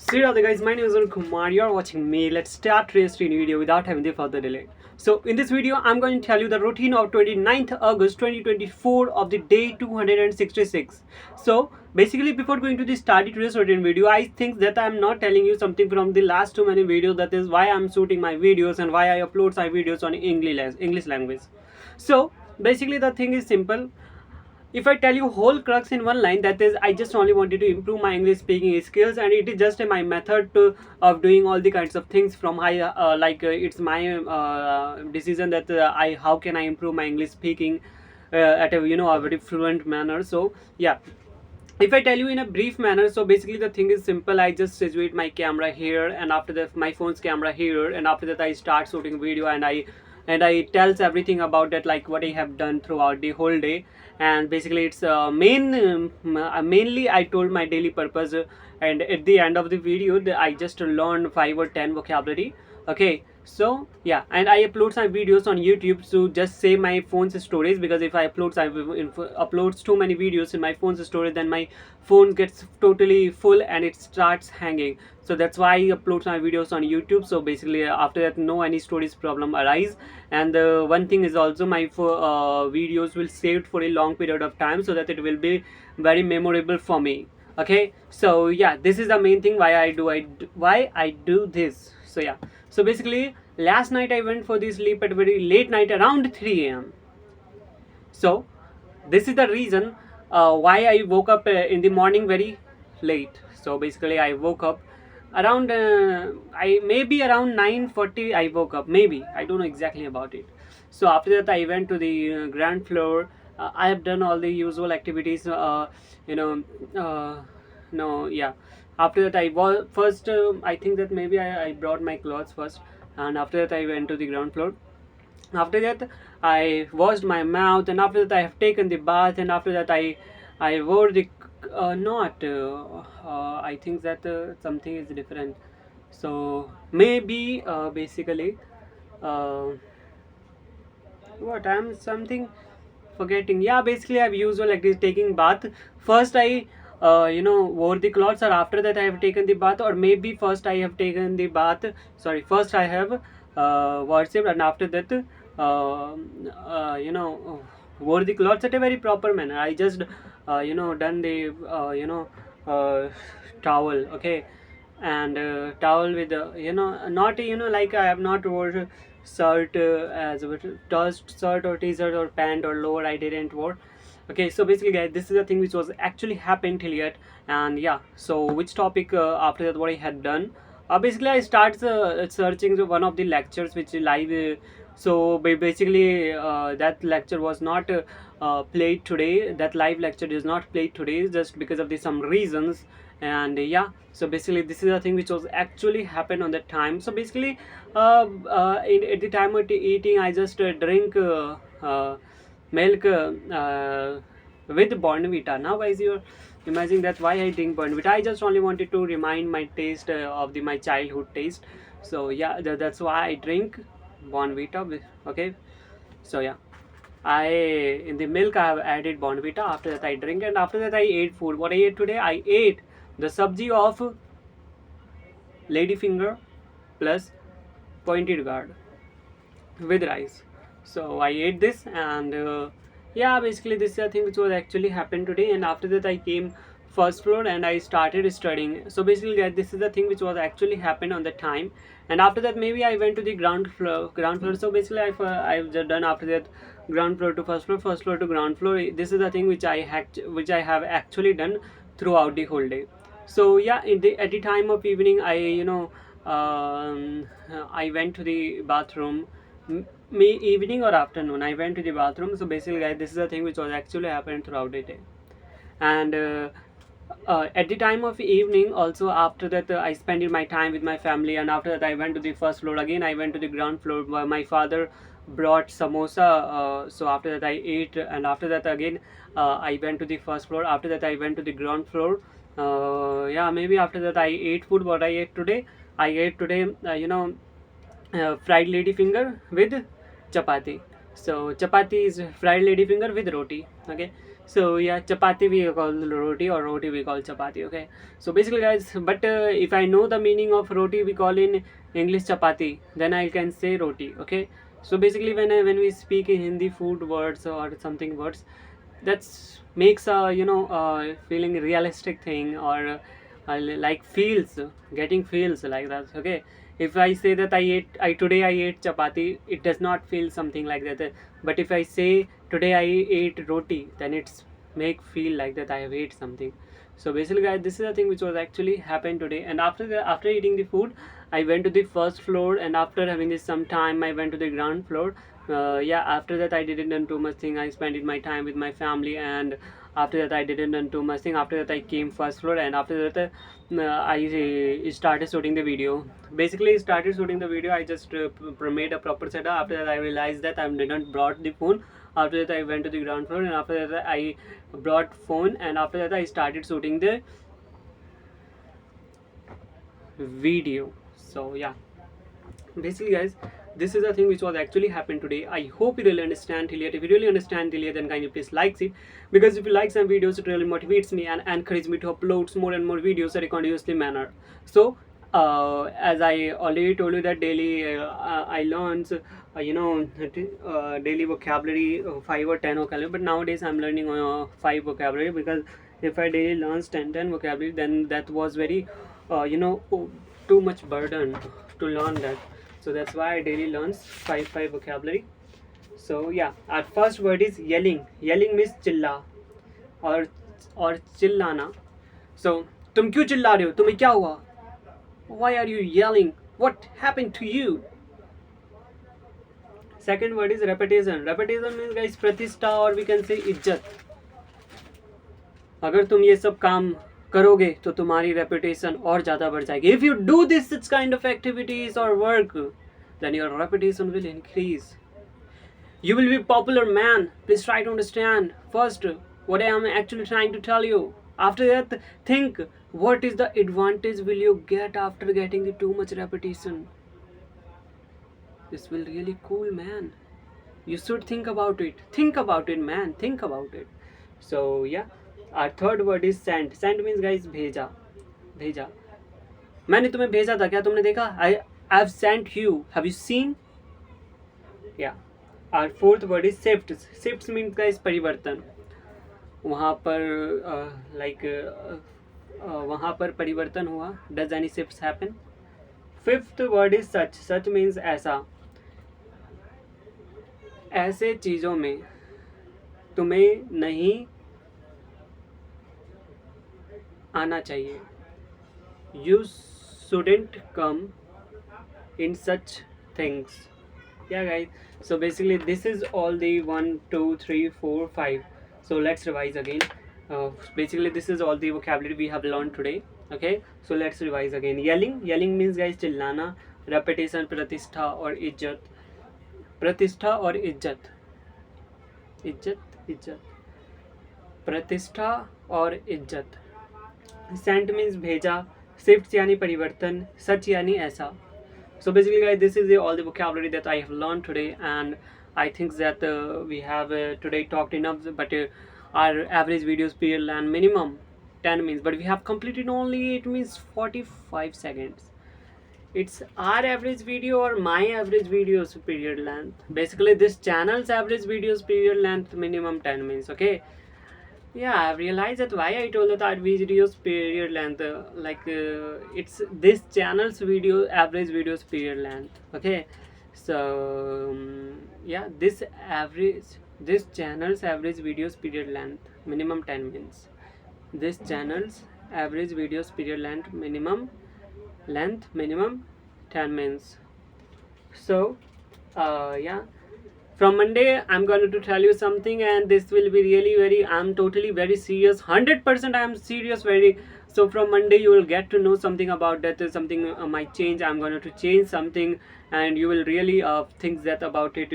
So yeah, guys, my name is Arun Kumar. You are watching me. Let's start today's video without having the further delay. So in this video, I'm going to tell you the routine of 29th August 2024 of the day 266. So basically, before going to the study today's routine video, I think that I'm not telling you something from the last too many videos. That is why I'm shooting my videos and why I upload my videos on English language. So basically, the thing is simple. If I tell you whole crux in one line, that is, I just only wanted to improve my English speaking skills, and it is just my method of doing all the kinds of things from high, it's my decision that I how can I improve my English speaking at a very fluent manner. So yeah, if I tell you in a brief manner, so basically the thing is simple. I just situate my camera here, and after that my phone's camera here, and after that I start shooting video, and I tells everything about that, like what I have done throughout the whole day. And basically it's mainly I told my daily purpose, and at the end of the video I just learned 5 or 10 vocabulary. Okay, so yeah, and I upload some videos on YouTube to just save my phone's storage, because if I uploads too many videos in my phone's storage, then my phone gets totally full and it starts hanging. So that's why I upload my videos on YouTube. So basically after that no any storage problem arise. And one thing is also my videos will saved for a long period of time, so that it will be very memorable for me. Okay, so yeah, this is the main thing why I do this. So yeah, so basically last night I went for this sleep at very late night, around 3 a.m. So this is the reason why I woke up in the morning very late. So basically I woke up around I maybe around 9:40 I woke up, maybe I don't know exactly about it. So after that I went to the ground floor. I have done all the usual activities, you know uh, no, yeah. After that I was first, I think that maybe I brought my clothes first, and after that I went to the ground floor. After that I washed my mouth, and after that I have taken the bath, and after that I wore the not I think that something is different. So maybe basically uh, what I'm something forgetting. Yeah, basically I've usual like this taking bath. First I wore the clothes, or after that I have taken the bath, or maybe first I have taken the bath, sorry, first I have worshipped, and after that wore the clothes at a very proper manner. I just done the towel. Okay, and towel with not like I have not wore shirt as a shirt or t-shirt or pant or lower I didn't wear. Okay, so basically guys, this is the thing which was actually happened till yet. And yeah, so which topic after that what I had done, basically I started searching the one of the lectures which live, so basically that lecture was not played today. That live lecture is not played today just because of the some reasons. And yeah, so basically this is the thing which was actually happened on that time. So basically at the time of eating I just drink milk with Bonvita. Now guys, you're imagining that why I drink Bonvita. I just only wanted to remind my taste of my childhood taste. So yeah, that's why I drink Bonvita. Okay, so yeah, I in the milk I have added Bonvita. After that I drink, and after that I ate food. What I ate today? I ate the sabji of lady finger plus pointed gourd with rice. So I ate this, and yeah, basically this is a thing which was actually happened today. And after that I came first floor and I started studying. So basically this is the thing which was actually happened on the time. And after that maybe I went to the ground floor. So basically I've just done after that ground floor to first floor to ground floor. This is the thing which I have actually done throughout the whole day. So yeah, at the time of evening I I went to the bathroom. Me evening or afternoon I went to the bathroom. So basically guys, this is the thing which was actually happened throughout the day. And at the time of evening also, after that I spent my time with my family, and after that I went to the first floor. Again I went to the ground floor where my father brought samosa. So after that I ate, and after that again I went to the first floor. After that I went to the ground floor. Yeah, maybe after that I ate food. What I ate today, I ate today fried lady finger with chapati. So chapati is fried lady finger with roti. Okay, So yeah, chapati we call roti, or roti we call chapati. Okay, so basically guys, but if I know the meaning of roti we call in English chapati, then I can say roti. Okay, so basically when we speak in Hindi food words or something words, that's makes a feeling realistic thing, or like feels, getting feels like that. Okay, if I say that I today I ate chapati, it does not feel something like that. But if I say today I ate roti, then it's make feel like that I have ate something. So basically guys, this is a thing which was actually happened today. And after eating the food, I went to the first floor, and after having this some time, I went to the ground floor. Yeah, after that I didn't done too much thing. I spent it my time with my family, and after that I didn't done too much thing. After that I came first floor, and after that I started shooting the video. Basically started shooting the video. I just made a proper setup. After that I realized that I didn't brought the phone. After that I went to the ground floor, and after that I brought phone, and after that I started shooting the video. So yeah, basically guys, this is a thing which was actually happened today. I hope you really understand till yet. If you really understand till yet, then kindly please like it, because if you like some videos, it really motivates me and encourages me to upload more and more videos in a continuously manner. So as I already told you that daily I learn daily vocabulary 5 or 10 vocabulary, but nowadays I'm learning 5 vocabulary, because if I daily learns 10 vocabulary, then that was very too much burden to learn that. So that's why I daily learns 5 vocabulary. So yeah, our first word is yelling. Yelling means chilla, or चिल्लाना. So तुम क्यों चिल्ला रहे हो, तुम्हें क्या हुआ? Why are you yelling? What happened to you? Second word is reputation. Reputation means guys प्रतिष्ठा, or we can say इज्जत. अगर तुम ये सब काम करोगे तो तुम्हारी रेपुटेशन और ज़्यादा बढ़ जाएगी. If you do this such kind of activities और work, then your reputation will increase. You will be popular man. Please try to understand first what I am actually trying to tell you. After that, think what is the advantage will you get after getting the too much reputation. This will really cool, man. You should think about it. Think about it, man. Think about it. So yeah, our third word is send. Send means guys भेजा. भेजा. मैंने तुम्हें भेजा था, क्या तुमने देखा? I've sent you. Have you seen? Yeah. Our fourth word is shift. Shifts means guys परिवर्तन. वहाँ पर वहाँ पर परिवर्तन हुआ. Does any shifts happen? Fifth word is such. Such means ऐसा. ऐसे चीज़ों में तुम्हें नहीं आना चाहिए. You shouldn't come in such things. Yeah guys, so basically this is all the 1 2 3 4 5. So let's revise again. Basically this is all the vocabulary we have learned today. Okay, so let's revise again. Yelling means guys चिल्लाना. Reputation प्रतिष्ठा और इज्जत. प्रतिष्ठा और इज्जत. इज्जत प्रतिष्ठा और इज्जत. सेंट मीन्स भेजा. शिफ्ट यानी परिवर्तन. सच यानी ऐसा. So basically guys, this is all the vocabulary that I have learned today, and I think that we have today talked enough, but our average videos period length minimum 10 minutes, but we have completed only, it means 45 seconds. It's our average video or my average videos period length. Basically this channel's average videos period length minimum 10 minutes. Okay, yeah, I realized that why I told that our videos period length it's this channel's video average videos period length. Okay, so yeah, this channel's average videos period length minimum 10 minutes. This channel's average videos period length minimum 10 minutes. So yeah, from Monday I'm going to tell you something, and this will be really very, I'm totally very serious, 100% I am serious very. So from Monday you will get to know something about that. Something might change. I'm going to change something, and you will really think that about it.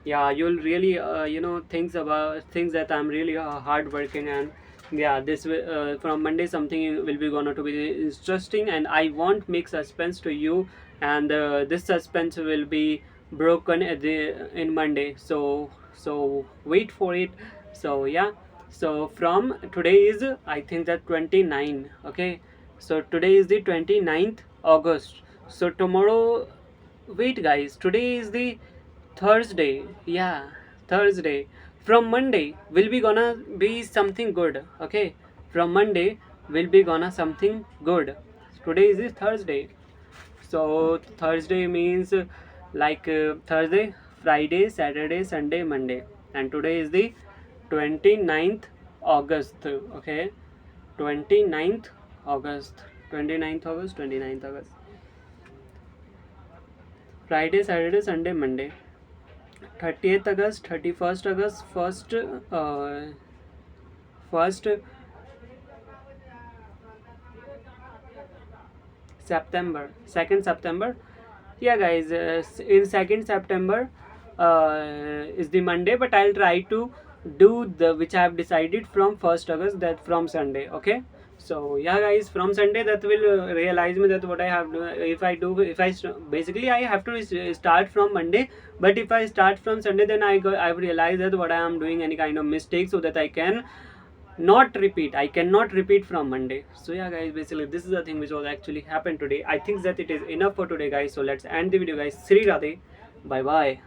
Yeah, you'll really things that I'm really hard working, and yeah, this will from Monday something will be gonna to be interesting, and I won't make suspense to you, and this suspense will be broken in Monday. So wait for it. So yeah, so from today is I think that 29. Okay, so today is the 29th August. So tomorrow, wait guys, today is the Thursday. Yeah, Thursday. From Monday will be gonna be something good. Okay, from Monday will be gonna something good. Today is the Thursday. So Thursday means Thursday, Friday, Saturday, Sunday, Monday, and today is the 29th August. Okay, 29th August, 29th August, 29th August. Friday, Saturday, Sunday, Monday. 30th August, 31st August, 1st September, 2nd September. Yeah guys, in 2nd September is the Monday, but I'll try to do the which I have decided from 1st August, that from Sunday. Okay, so yeah guys, from Sunday that will realize me that what I have to, basically I have to start from Monday, but if I start from Sunday, then I've realized that what I am doing any kind of mistake, so that I can not repeat, I cannot repeat from Monday. So yeah guys, basically this is the thing which was actually happened today. I think that it is enough for today guys, so let's end the video guys. Sri Radhe, bye bye.